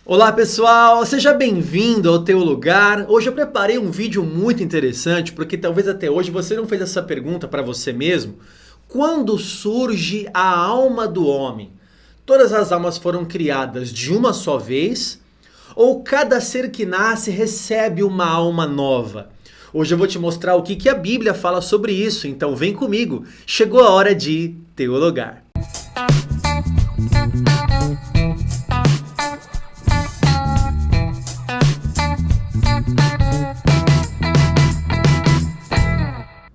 Olá pessoal, seja bem-vindo ao Teu Lugar. Hoje eu preparei um vídeo muito interessante porque talvez até hoje você não fez essa pergunta para você mesmo. Quando surge a alma do homem? Todas as almas foram criadas de uma só vez? Ou cada ser que nasce recebe uma alma nova? Hoje eu vou te mostrar o que a Bíblia fala sobre isso, então vem comigo. Chegou a hora de teologar.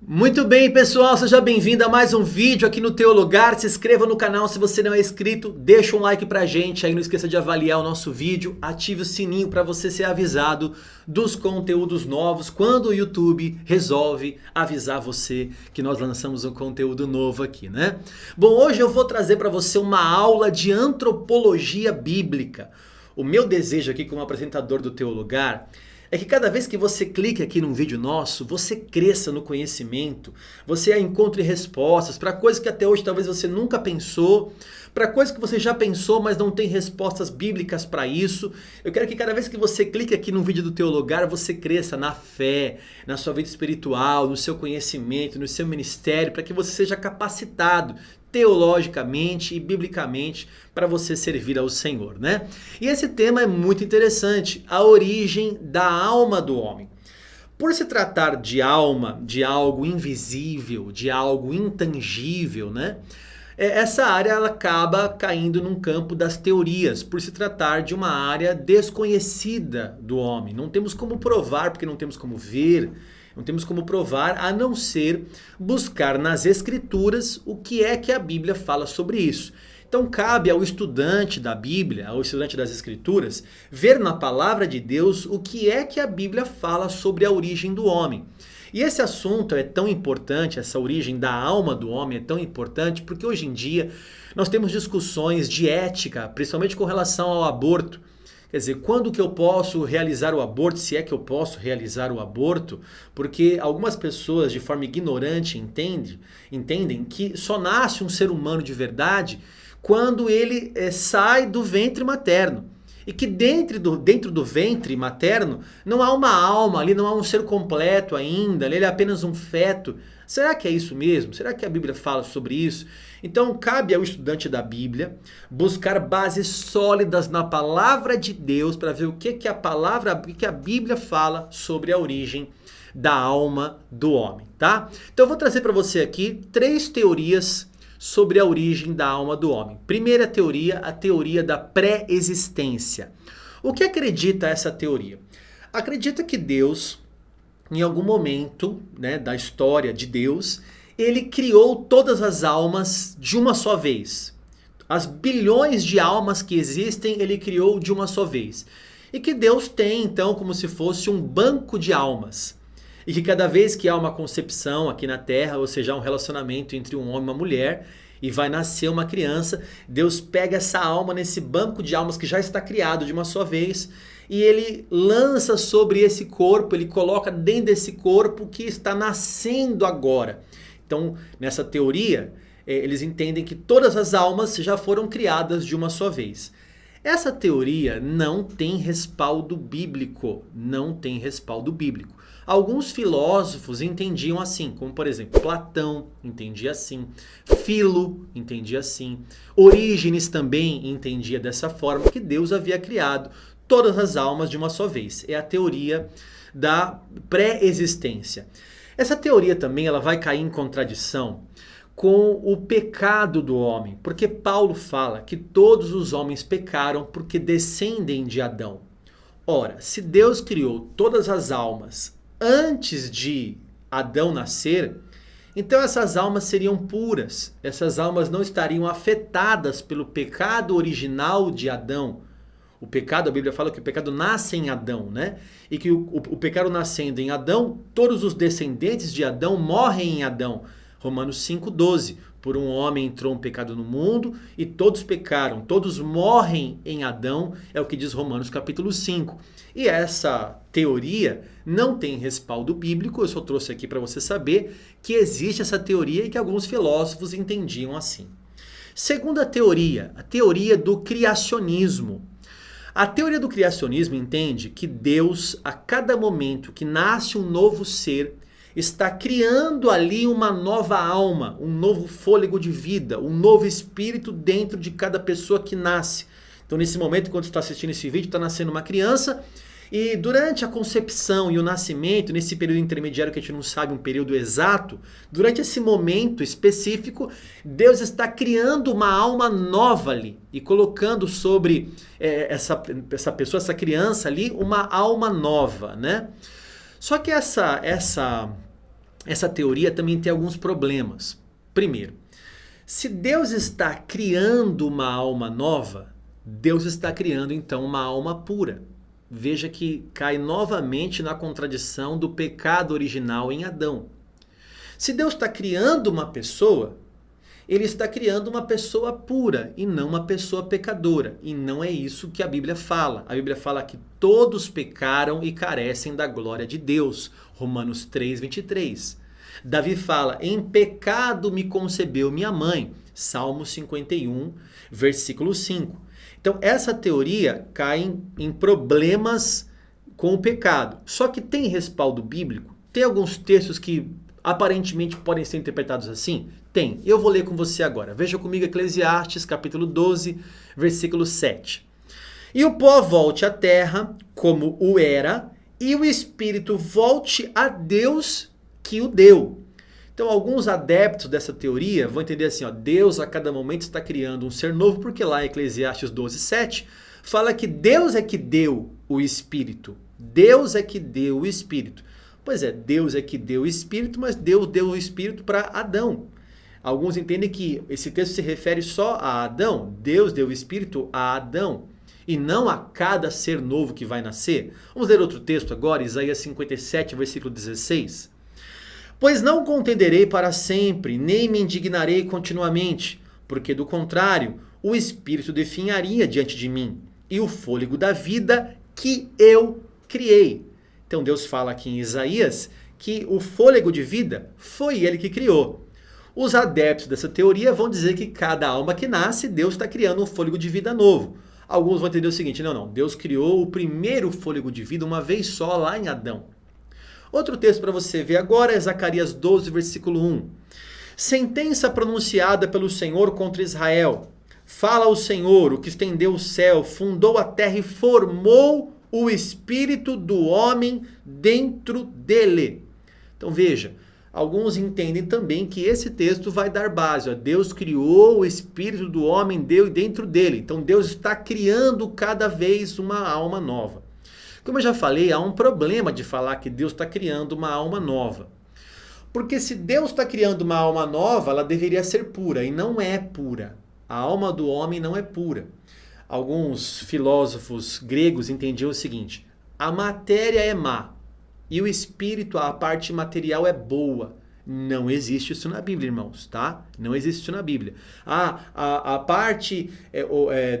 Muito bem, pessoal, seja bem-vindo a mais um vídeo aqui no Teu Lugar. Se inscreva no canal se você não é inscrito, deixa um like pra gente, aí não esqueça de avaliar o nosso vídeo, ative o sininho para você ser avisado dos conteúdos novos quando o YouTube resolve avisar você que nós lançamos um conteúdo novo aqui, né? Bom, hoje eu vou trazer para você uma aula de antropologia bíblica. O meu desejo aqui como apresentador do Teu Lugar é que cada vez que você clique aqui num vídeo nosso, você cresça no conhecimento, você encontre respostas para coisas que até hoje talvez você nunca pensou, para coisas que você já pensou, mas não tem respostas bíblicas para isso. Eu quero que cada vez que você clique aqui num vídeo do Teu Lugar, você cresça na fé, na sua vida espiritual, no seu conhecimento, no seu ministério, para que você seja capacitado teologicamente e biblicamente para você servir ao Senhor, né? E esse tema é muito interessante, a origem da alma do homem. Por se tratar de alma, de algo invisível, de algo intangível, né? Essa área ela acaba caindo num campo das teorias, por se tratar de uma área desconhecida do homem. Não temos como provar, porque não temos como ver, não temos como provar, a não ser buscar nas Escrituras o que é que a Bíblia fala sobre isso. Então cabe ao estudante da Bíblia, ao estudante das Escrituras, ver na palavra de Deus o que é que a Bíblia fala sobre a origem do homem. E esse assunto é tão importante, essa origem da alma do homem é tão importante, porque hoje em dia nós temos discussões de ética, principalmente com relação ao aborto. Quer dizer, quando que eu posso realizar o aborto, se é que eu posso realizar o aborto, porque algumas pessoas de forma ignorante entendem que só nasce um ser humano de verdade quando ele sai do ventre materno. E que dentro do ventre materno não há uma alma ali, não há um ser completo ainda, ele é apenas um feto. Será que é isso mesmo? Será que a Bíblia fala sobre isso? Então cabe ao estudante da Bíblia buscar bases sólidas na palavra de Deus para ver o que a Bíblia fala sobre a origem da alma do homem, tá? Então eu vou trazer para você aqui 3 teorias sobre a origem da alma do homem. Primeira teoria, a teoria da pré-existência. O que acredita essa teoria? Acredita que Deus, em algum momento, né, da história de Deus, ele criou todas as almas de uma só vez. As bilhões de almas que existem, ele criou de uma só vez. E que Deus tem, então, como se fosse um banco de almas. E que cada vez que há uma concepção aqui na Terra, ou seja, um relacionamento entre um homem e uma mulher, e vai nascer uma criança, Deus pega essa alma nesse banco de almas que já está criado de uma só vez, e ele lança sobre esse corpo, ele coloca dentro desse corpo que está nascendo agora. Então, nessa teoria, eles entendem que todas as almas já foram criadas de uma só vez. Essa teoria não tem respaldo bíblico, não tem respaldo bíblico. Alguns filósofos entendiam assim, como por exemplo, Platão entendia assim, Filo entendia assim, Orígenes também entendia dessa forma, que Deus havia criado todas as almas de uma só vez. É a teoria da pré-existência. Essa teoria também ela vai cair em contradição com o pecado do homem, porque Paulo fala que todos os homens pecaram porque descendem de Adão. Ora, se Deus criou todas as almas antes de Adão nascer, então essas almas seriam puras, essas almas não estariam afetadas pelo pecado original de Adão. O pecado, a Bíblia fala que o pecado nasce em Adão, né? E que o pecado nascendo em Adão, todos os descendentes de Adão morrem em Adão. Romanos 5,12. Por um homem entrou um pecado no mundo e todos pecaram. Todos morrem em Adão, é o que diz Romanos capítulo 5. E essa teoria não tem respaldo bíblico, eu só trouxe aqui para você saber que existe essa teoria e que alguns filósofos entendiam assim. Segunda teoria, a teoria do criacionismo. A teoria do criacionismo entende que Deus, a cada momento que nasce um novo ser, está criando ali uma nova alma, um novo fôlego de vida, um novo espírito dentro de cada pessoa que nasce. Então nesse momento, quando você está assistindo esse vídeo, está nascendo uma criança e durante a concepção e o nascimento, nesse período intermediário que a gente não sabe um período exato, durante esse momento específico, Deus está criando uma alma nova ali e colocando sobre essa pessoa, essa criança ali, uma alma nova, né? Só que essa teoria também tem alguns problemas. Primeiro, se Deus está criando uma alma nova, Deus está criando então uma alma pura. Veja que cai novamente na contradição do pecado original em Adão. Se Deus está criando uma pessoa, Ele está criando uma pessoa pura e não uma pessoa pecadora. E não é isso que a Bíblia fala. A Bíblia fala que todos pecaram e carecem da glória de Deus. Romanos 3:23. Davi fala, em pecado me concebeu minha mãe. Salmo 51, versículo 5. Então essa teoria cai em problemas com o pecado. Só que tem respaldo bíblico? Tem alguns textos que aparentemente podem ser interpretados assim? Tem. Eu vou ler com você agora. Veja comigo Eclesiastes capítulo 12, versículo 7. E o pó volte à terra como o era, e o espírito volte a Deus que o deu. Então alguns adeptos dessa teoria vão entender assim, ó, Deus a cada momento está criando um ser novo, porque lá em Eclesiastes 12, 7, fala que Deus é que deu o Espírito. Deus é que deu o Espírito. Pois é, Deus é que deu o Espírito, mas Deus deu o Espírito para Adão. Alguns entendem que esse texto se refere só a Adão. Deus deu o Espírito a Adão e não a cada ser novo que vai nascer. Vamos ler outro texto agora, Isaías 57, versículo 16. Pois não contenderei para sempre, nem me indignarei continuamente, porque do contrário, o Espírito definharia diante de mim, e o fôlego da vida que eu criei. Então Deus fala aqui em Isaías que o fôlego de vida foi Ele que criou. Os adeptos dessa teoria vão dizer que cada alma que nasce, Deus está criando um fôlego de vida novo. Alguns vão entender o seguinte, não, Deus criou o primeiro fôlego de vida uma vez só lá em Adão. Outro texto para você ver agora é Zacarias 12, versículo 1. Sentença pronunciada pelo Senhor contra Israel. Fala o Senhor, o que estendeu o céu, fundou a terra e formou o espírito do homem dentro dele. Então veja, alguns entendem também que esse texto vai dar base. Ó, Deus criou o espírito do homem dentro dele. Então Deus está criando cada vez uma alma nova. Como eu já falei, há um problema de falar que Deus está criando uma alma nova. Porque se Deus está criando uma alma nova, ela deveria ser pura, e não é pura. A alma do homem não é pura. Alguns filósofos gregos entendiam o seguinte, a matéria é má, e o espírito, a parte material, é boa. Não existe isso na Bíblia, irmãos, tá? Não existe isso na Bíblia. A parte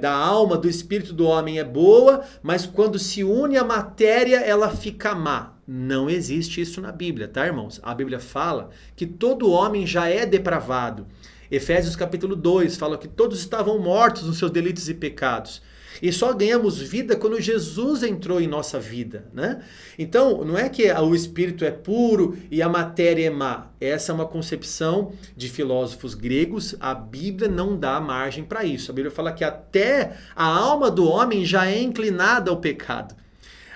da alma, do espírito do homem é boa, mas quando se une à matéria, ela fica má. Não existe isso na Bíblia, tá, irmãos? A Bíblia fala que todo homem já é depravado. Efésios capítulo 2 fala que todos estavam mortos nos seus delitos e pecados. E só ganhamos vida quando Jesus entrou em nossa vida, né? Então, não é que o espírito é puro e a matéria é má. Essa é uma concepção de filósofos gregos. A Bíblia não dá margem para isso. A Bíblia fala que até a alma do homem já é inclinada ao pecado.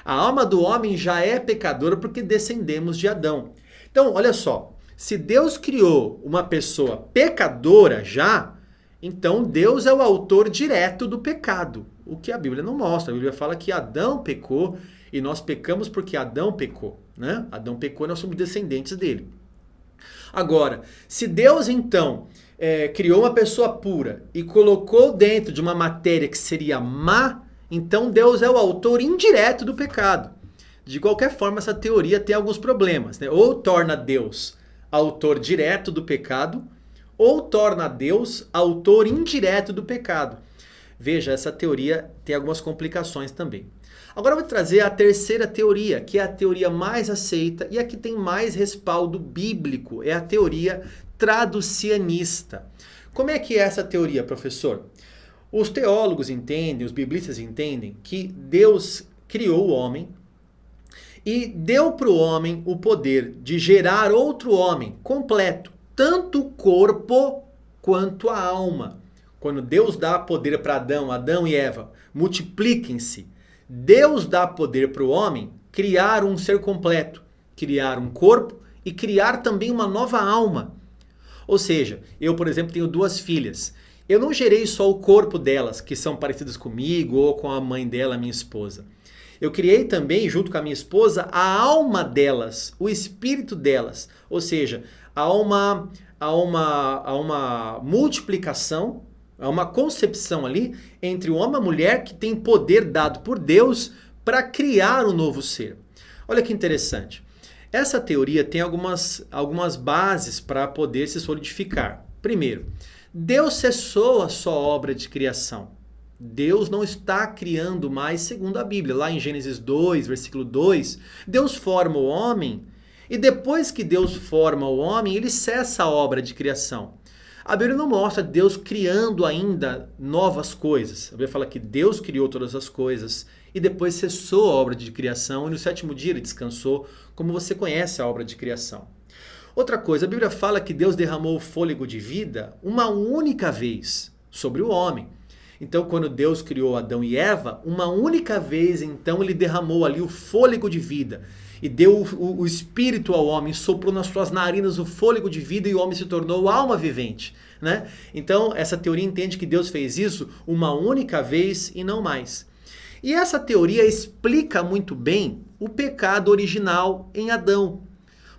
A alma do homem já é pecadora porque descendemos de Adão. Então, olha só. Se Deus criou uma pessoa pecadora já, então Deus é o autor direto do pecado. O que a Bíblia não mostra. A Bíblia fala que Adão pecou e nós pecamos porque Adão pecou, né? Adão pecou e nós somos descendentes dele. Agora, se Deus então criou uma pessoa pura e colocou dentro de uma matéria que seria má, então Deus é o autor indireto do pecado. De qualquer forma, essa teoria tem alguns problemas, né? Ou torna Deus autor direto do pecado, ou torna Deus autor indireto do pecado. Veja, essa teoria tem algumas complicações também. Agora eu vou trazer a terceira teoria, que é a teoria mais aceita e a que tem mais respaldo bíblico, é a teoria traducianista. Como é que é essa teoria, professor? Os teólogos entendem, os biblistas entendem que Deus criou o homem e deu para o homem o poder de gerar outro homem completo, tanto o corpo quanto a alma. Quando Deus dá poder para Adão e Eva, multipliquem-se. Deus dá poder para o homem criar um ser completo, criar um corpo e criar também uma nova alma. Ou seja, eu, por exemplo, tenho 2 filhas. Eu não gerei só o corpo delas, que são parecidas comigo ou com a mãe dela, minha esposa. Eu criei também, junto com a minha esposa, a alma delas, o espírito delas. Ou seja, há uma multiplicação, há uma concepção ali entre o homem e a mulher que tem poder dado por Deus para criar um novo ser. Olha que interessante. Essa teoria tem algumas bases para poder se solidificar. Primeiro, Deus cessou a sua obra de criação. Deus não está criando mais segundo a Bíblia. Lá em Gênesis 2, versículo 2, Deus forma o homem e depois que Deus forma o homem, ele cessa a obra de criação. A Bíblia não mostra Deus criando ainda novas coisas. A Bíblia fala que Deus criou todas as coisas e depois cessou a obra de criação e no 7º dia ele descansou, como você conhece a obra de criação. Outra coisa, a Bíblia fala que Deus derramou o fôlego de vida uma única vez sobre o homem. Então, quando Deus criou Adão e Eva, uma única vez, então, ele derramou ali o fôlego de vida. E deu o espírito ao homem, soprou nas suas narinas o fôlego de vida e o homem se tornou alma vivente. Né? Então, essa teoria entende que Deus fez isso uma única vez e não mais. E essa teoria explica muito bem o pecado original em Adão.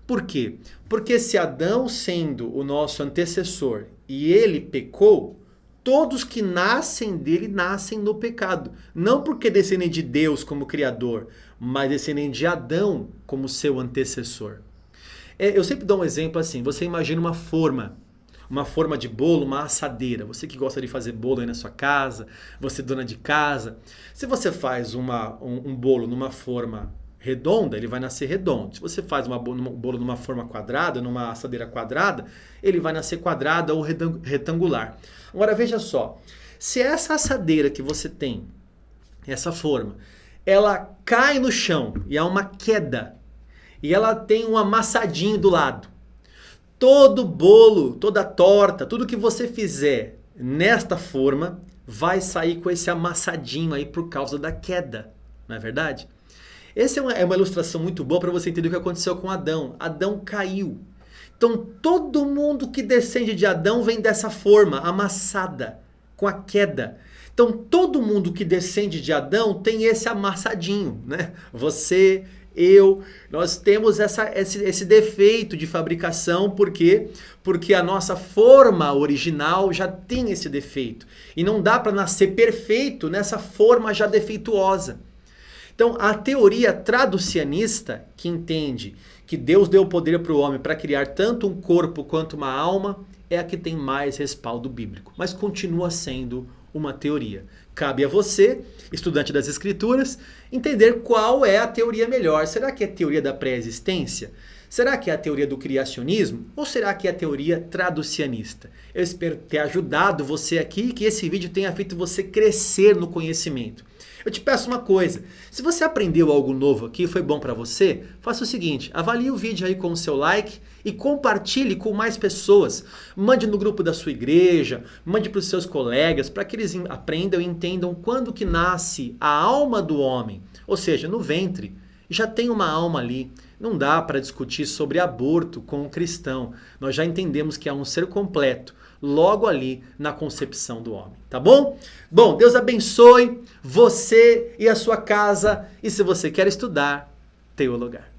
Por quê? Porque se Adão, sendo o nosso antecessor, e ele pecou, todos que nascem dele nascem no pecado. Não porque descendem de Deus como Criador, mas descendem de Adão como seu antecessor. Eu sempre dou um exemplo assim, você imagina uma forma de bolo, uma assadeira. Você que gosta de fazer bolo aí na sua casa, você dona de casa. Se você faz um bolo numa forma redonda, ele vai nascer redondo. Se você faz um bolo numa forma quadrada, numa assadeira quadrada, ele vai nascer quadrada ou retangular. Agora veja só, se essa assadeira que você tem, essa forma, ela cai no chão e há uma queda, e ela tem um amassadinho do lado, todo bolo, toda torta, tudo que você fizer nesta forma, vai sair com esse amassadinho aí por causa da queda, não é verdade? Essa é uma ilustração muito boa para você entender o que aconteceu com Adão. Adão caiu. Então todo mundo que descende de Adão vem dessa forma, amassada, com a queda. Então todo mundo que descende de Adão tem esse amassadinho, né? Você, eu, nós temos esse defeito de fabricação, por quê? Porque a nossa forma original já tem esse defeito. E não dá para nascer perfeito nessa forma já defeituosa. Então, a teoria traducianista, que entende que Deus deu poder para o homem para criar tanto um corpo quanto uma alma, é a que tem mais respaldo bíblico. Mas continua sendo uma teoria. Cabe a você, estudante das Escrituras, entender qual é a teoria melhor. Será que é a teoria da pré-existência? Será que é a teoria do criacionismo? Ou será que é a teoria traducianista? Eu espero ter ajudado você aqui e que esse vídeo tenha feito você crescer no conhecimento. Eu te peço uma coisa, se você aprendeu algo novo aqui e foi bom para você, faça o seguinte, avalie o vídeo aí com o seu like e compartilhe com mais pessoas. Mande no grupo da sua igreja, mande para os seus colegas, para que eles aprendam e entendam quando que nasce a alma do homem. Ou seja, no ventre, já tem uma alma ali. Não dá para discutir sobre aborto com um cristão. Nós já entendemos que é um ser completo, logo ali na concepção do homem, tá bom? Bom, Deus abençoe você e a sua casa. E se você quer estudar, tem o lugar.